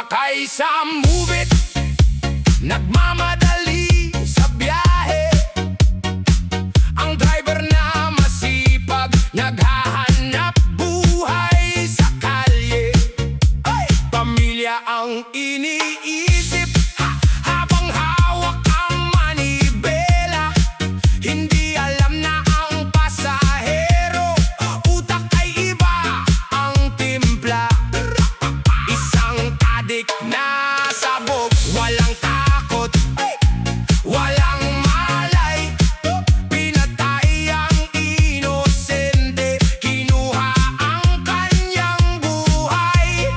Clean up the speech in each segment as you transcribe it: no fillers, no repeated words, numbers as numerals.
sumakay sa move it, nagmamadali sa biyahe. Ang driver na masipag, naghahanap buhay sa kalye. Ay! Pamilya ang iniisip habang hawak ang manibela. Hindi alam na ang pasahero, utak ay iba ang timpla. Isang adik na sabog, walang takot, walang malay. Pinatay ang inosente, kinuha ang kanyang buhay.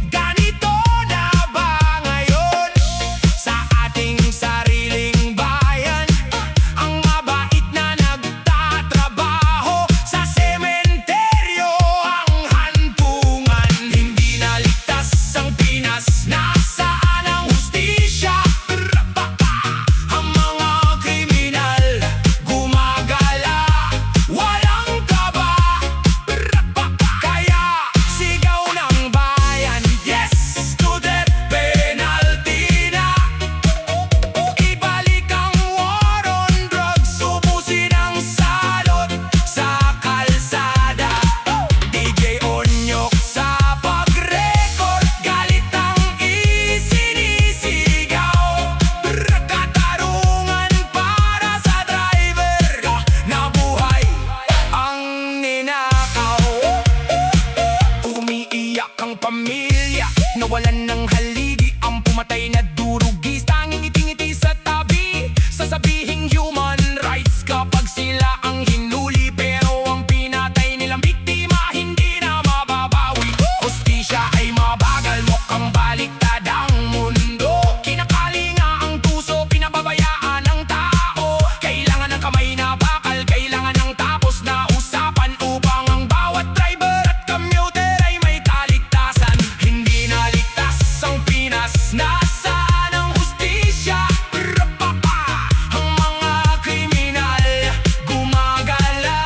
Ganito na ba ngayon sa ating sariling bayan? Ang mabait na nagtatrabaho sa sementeryo, ang hantungan. Hindi na ligtas ang Pinas, nasaan ang hustisya? Ang mga kriminal gumagala, walang kaba. Kaya sigaw ng bayan, yes to death penalty na. Ibalik ang war on drugs, ubusin ang salot sa kalsada. DJ Onyok sa pag-record, galit ang isinisigaw. Katarungan para sa driver na buhay ang ninakaw. Umiiyak ang pamilya, nawalan ng haligi. Ang pumatay na durugis, tanging ngiti-ngiti sa tabi. Sasabihing human rights kapag sila ang hinuli, pero ang pinatay nilang biktima hindi na mababawi. Hustisya ay mabagal, mukhang baliktad ang mundo. Kinakali nga ang tuso, pinababayaan ang tao. Kailangan ng kamay na bakal, kailangan ng tapos na usapan, upang ang bawat driver at commuter ay may kaligtasan. Hindi na ligtas ang Pinas, nasaan ang hustisya? Ang mga kriminal gumagala,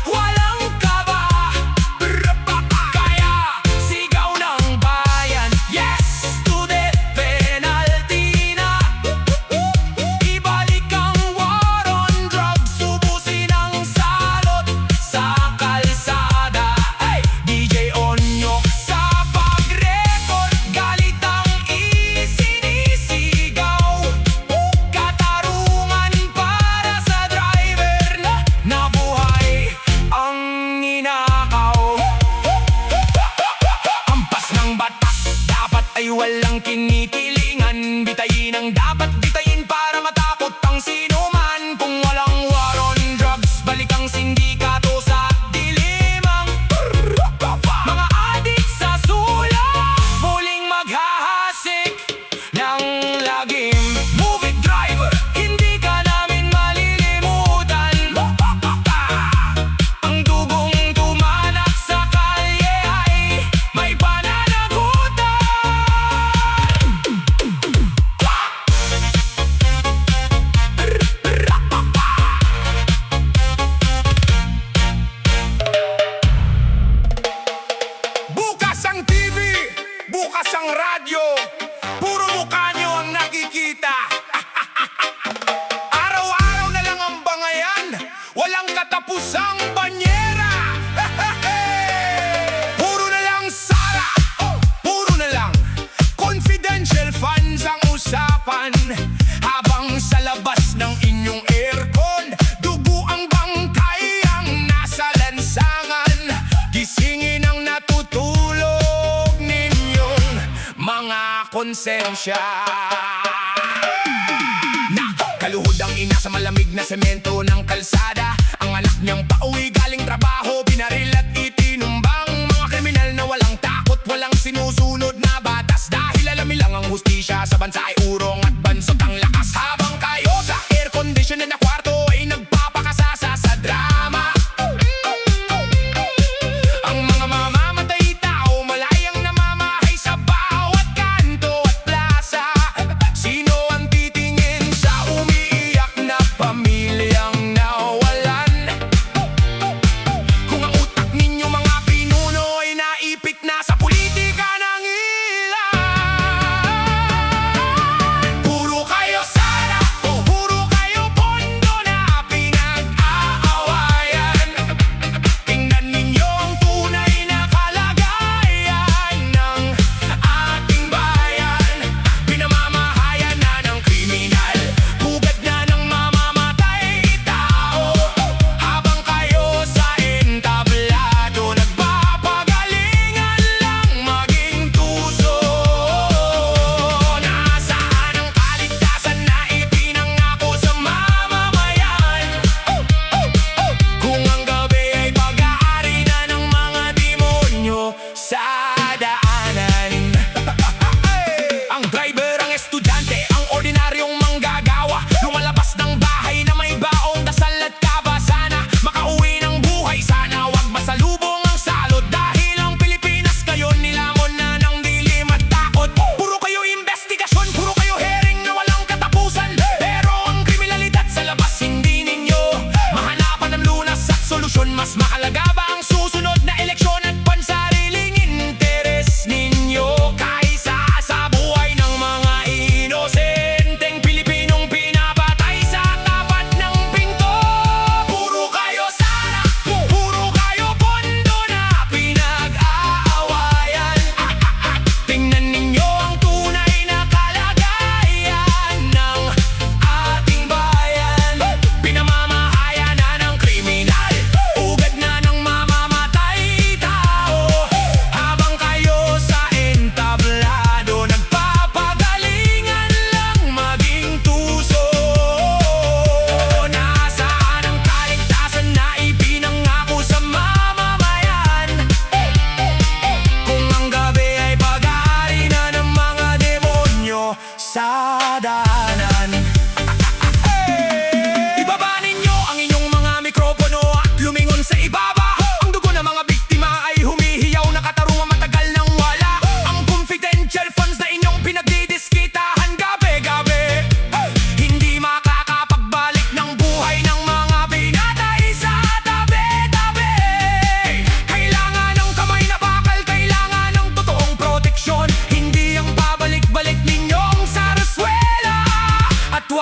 walang kaba. Kaya sigaw ng bayan, yes to death penalty na. Ibalik ang war on drugs, ubusin ang salot sa kalsada. Ay! DJ Onyok sa pag-record, galit ang isinisigaw. Katarungan para sa driver na buhay ang ninakaw. Hampas ng batas, dapat ay walang kinikilingan. Bitayin ang dapat bitayin para matakot ang sinuman. Kung walang war on drugs, balik ang sindikato sa dilimang. Mga adik sa sula, muling maghahasik ng lagim. Move it driver, hindi ka namin malilimutan. Ang dugong tumanak sa kalye ay may pananagutan. Bukas ang TV, bukas ang radyo, puro mukha nyo ang nakikita. Araw-araw na lang ang bangayan, walang katapusang banyera. Puro na lang Sara, puro na lang confidential funds ang usapan. Habang sa labas ng inyong aircon, dugo ang bangkay ang nasa lansangan. Gisingin ang natutulog ninyong mga konsensya. Kaluhod ang ina sa malamig na semento ng kalsada. Ang anak niyang pauwi galing trabaho, binaril at itinumbang. Mga kriminal na walang takot, walang sinusunod na batas. Dahil alam nilang ang hustisya sa bansa ay urong at bansot ang lakas. Habang kayo sa air-conditioned na kwarto ay nagpapakasasa sa drama. Ang mga mamamatay tao, malayang namamahay sa bawat kanto at plaza. Sino ang titingin sa umiiyak na pamilyang nawalan? Kung ang utak ninyo mga pinuno ay naipit na sa politika ng ilan.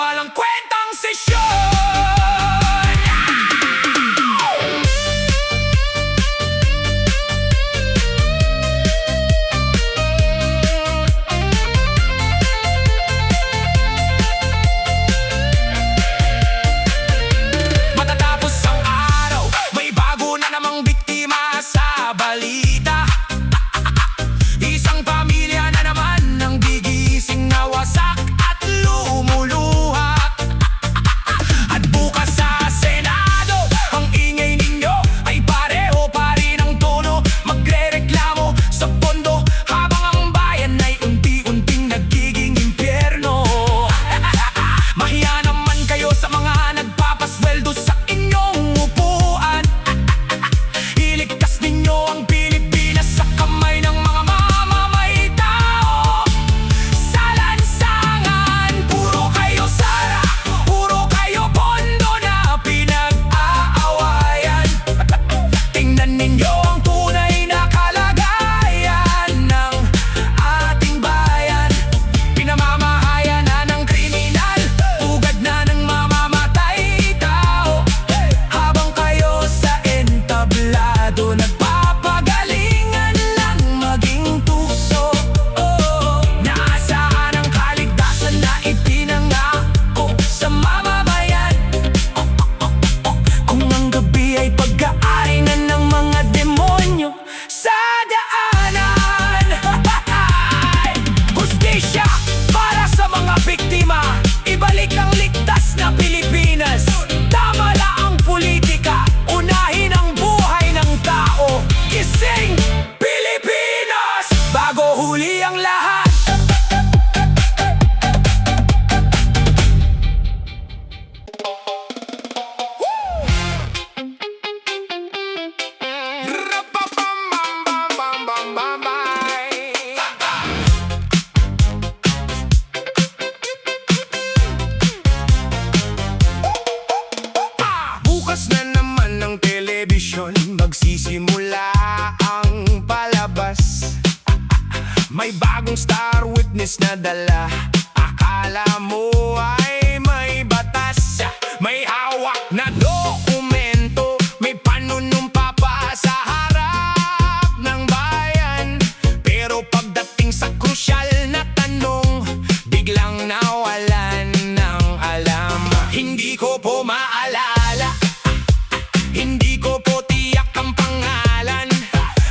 walang kwentang sesyon. Matatapos ang araw, may bago na namang biktima sa balita. Isang pamilya na naman ang gigising na wasak at lumuluha. At bukas sa Senado, ang ingay ninyo ay pareho pa rin ang tono. Magrereklamo sa pondo habang ang bayan ay unti-unting nagiging impyerno. Mahiya naman kayo sa mga nagpapasweldo sa inyong upuan. Iligtas ninyo ang Pilipinas sa kamay ng mga mamamaytao. Sa lansangan, puro kayo sara, puro kayo pondo na pinag-aawayan. Tingnan ninyo ang tunay na kalagayan ng ating bayan. Pinamamahayan na ng kriminal, ugad na ng mamamatay tao. Habang kayo sa entablado, nagpapagalingan lang maging tukso. Nasaan ang kaligtasan na ipinangako sa mamamayan? Kung ang gabi ay pag-aari na ng mga demonyo sa daanan. Hustisya para sa mga biktima, ibalik ang ligtas na Pilipinas. Tama na ang politika, unahin ang buhay ng tao. Gising Pilipinas, bago huli ang lahat. Bukas na naman ng telebisyon, magsisimula ang palabas. May bagong star witness na dala. Akala mo ay may batas, may hawak na dokumento, may panunumpa pa sa harap ng bayan. Pero pagdating sa krusyal na tanong, biglang nawalan ng alam. Hindi ko po maalala, hindi ko po tiyak ang pangalan.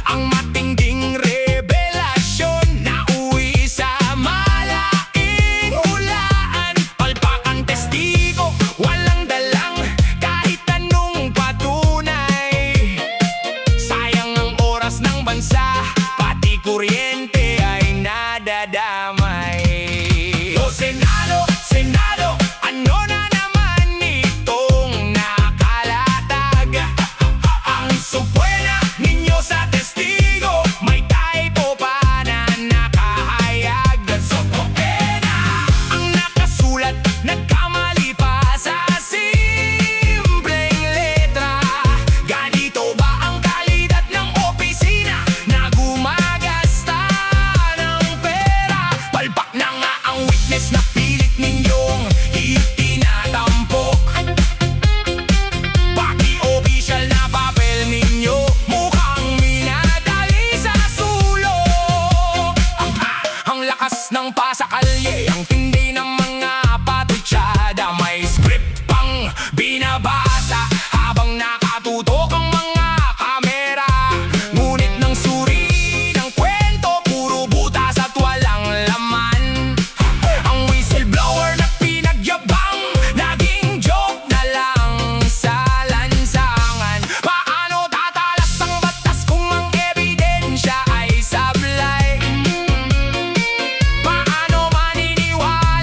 Ang matinding revelasyon na uwi sa malaking hulaan. Palpak ang testigo, walang dalang kahit anong patunay. Sayang ang oras ng bansa, pati kuryente ay nadadamay. O Senado, Senado, ano na naman itong nakalatag? Ang supwena ninyo sa testigo, may typo pa na nakahayag. Supwena ang nakasulat, nagkamali pa sa simpleng letra. Ganito ba ang kalidad ng opisina na gumagasta ng pera? Palpak na nga ang witness na pilit ninyong itinatampok. Pati official na papel ninyo mukhang minadali sa sulok. Ang lakas ng pasakalye, ang tindi ng mga patutsada. May script pang binabasa habang nakatutok ang mga kamera. Ngunit nang suri ng kwento, puro butas at walang laman. Ang whistleblower na pinagyabang, naging joke na lang sa lansangan. Paano tatalas ang batas kung ang ebidensya ay sablay? Paano maniniwala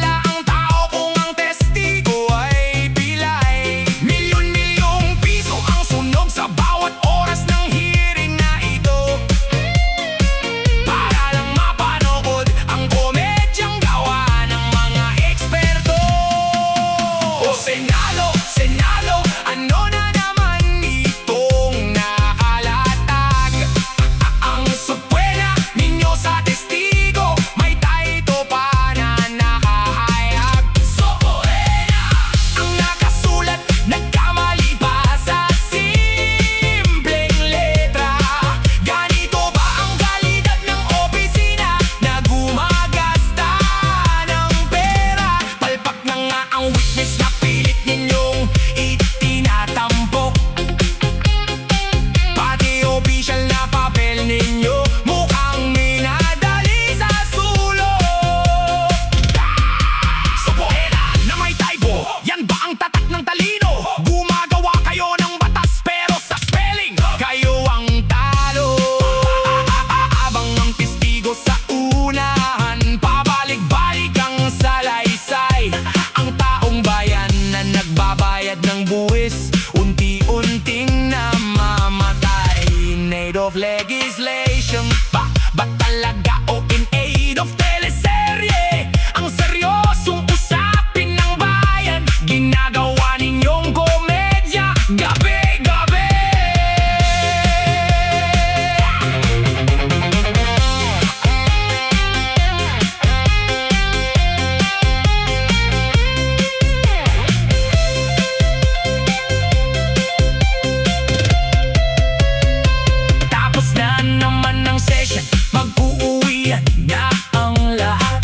Binigyan niya ang lahat.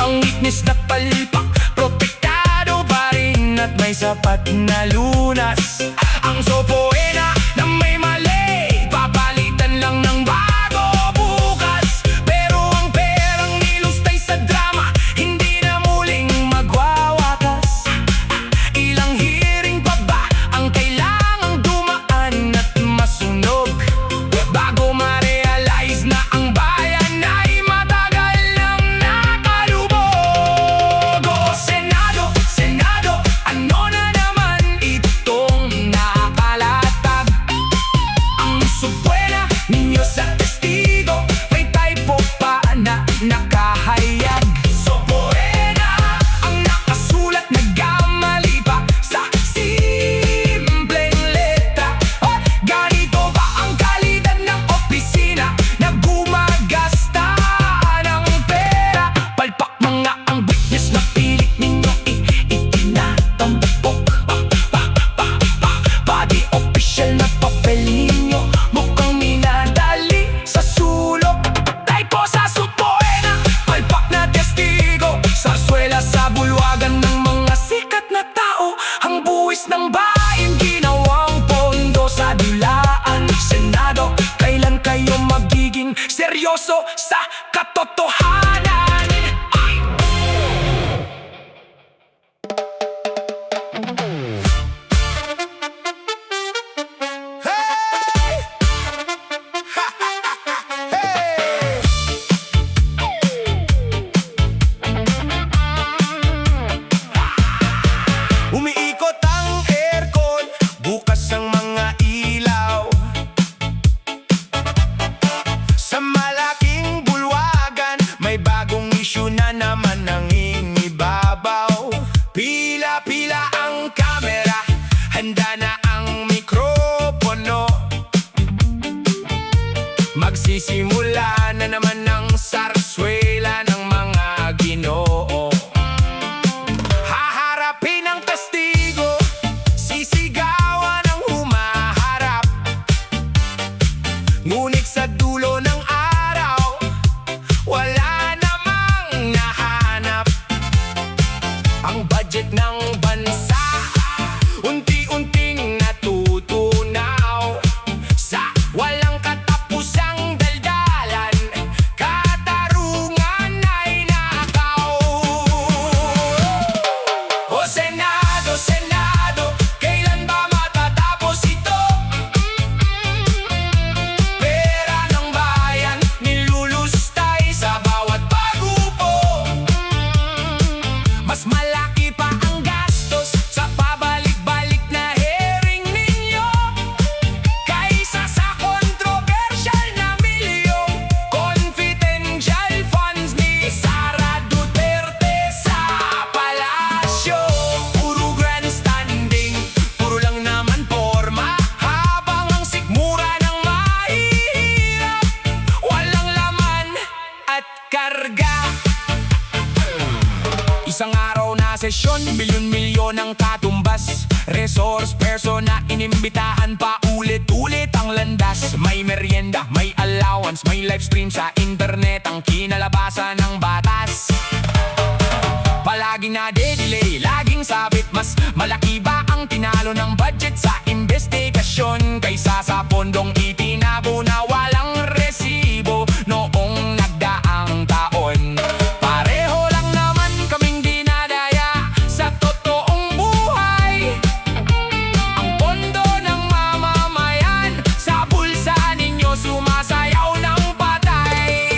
Ang witness na palpak, protektado pa rin at may sapat na lunas. Ang sopoena na may mali, papalitan lang ng bago bukas. Pero ang perang nilustay sa drama, hindi na muling magwawakas. Ilang hearing pa ba ang kailangang dumaan at masunog bago ma-realize na ang bayan ay matagal nang nakalubog? O Senado, Senado, ano na naman itong nakalatag? Ang subwena ninyo sa testigo, may typo pa na nakahayag. Subwena ang nakasulat, nagkamali pa sa simpleng letra. At ganito ba ang kalidad ng opisina na gumagasta ng pera? Palpak mga ang witness na pilit ninyo itinatampok. Pati official na papel ninyo mukhang minadali sa sulok. Typo sa subwena, palpak na testigo, sarsuela sa bulwagan ng mga sikat na tao. Ang buwis ng bayan ginawang pondo sa dulaan. Senado, kailan kayo magiging seryoso sa katotohanan? Ay! Hey! Hey! Umiikot ang aircon, bukas ang mga ilaw. Sa malaking bulwagan, may bagong issue na naman nangingibabaw. Pila-pila ang kamera, handa na ang mikropono. Magsisimula na naman ang sarsuela ng mga Ginoo. Haharapin ang testigo, sisigawan ang humaharap. Ngunit sa dulo ng araw, wala namang nahanap. Ang budget ng bansa, unti-unting natutunaw sa walang katapusang daldalan. Katarungan ay nakaw. O Senado, Senado, kailan ba matatapos ito? Pera ng bayan nilulustay sa bawat pagupo. Mas malaki pa ang gastos sa pabalik-balik na hearing ninyo kaysa sa kontrobersyal na milyong confidential funds ni Sara Duterte sa palasyo. Puro grandstanding, puro lang naman forma, habang ang sikmura ng mahihirap walang laman at karga. Isang araw na sesyon, milyon-milyon ang katumbas. Resource person na inimbitahan pa ulit-ulit ang landas. May merienda, may allowance, may live stream sa internet, ang kinalabasan ng batas. Palaging nade-delay, laging sabit, mas malaki ba ang tinalo ng budget sa investigasyon kaysa sa pondong itinago na walang resibo noong nagdaang taon? Pareho lang naman kaming dinadaya sa totoong buhay. Ang pondo ng mamamayan sa bulsa ninyo sumasayaw ng patay.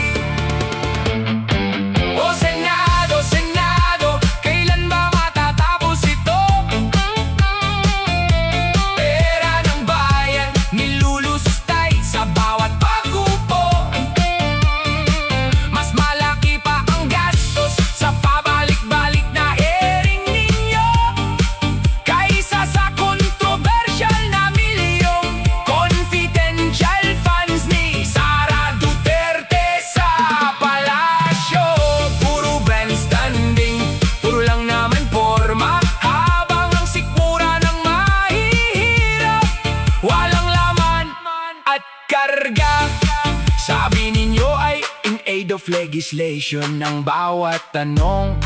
of legislation ng bawat tanong.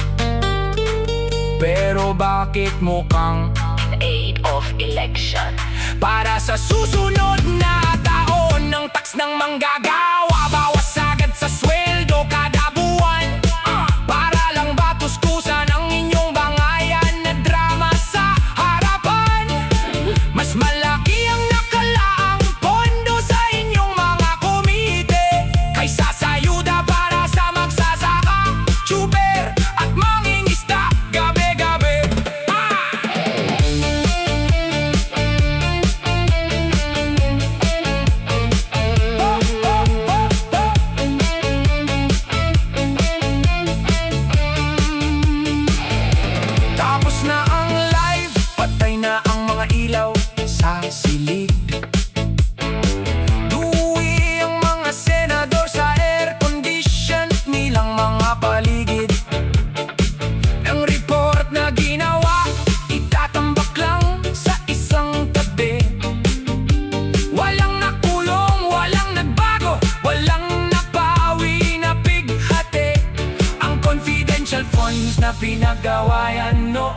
Pero bakit mukhang in aid of election? para sa susunod na taon ng tax ng manggagawa, bawas agad sa sweldo kada buwan. Para lang ba tuskusan ang inyong bangayan na drama sa harapan? Mas malaki ang nakalaang pondo sa inyong mga komite kaysa sa ayuda para sa magsasaka, tuber at mangingisda gabi-gabi. Tapos na ang live, patay na ang mga ilaw sa silid. Duwi ang mga senador sa air condition nilang mga paligid. Ang report na ginawa, itatambak lang sa isang tabi. Walang nakulong, walang nagbago, walang napawi na bighati. Ang confidential funds na pinagawayan noon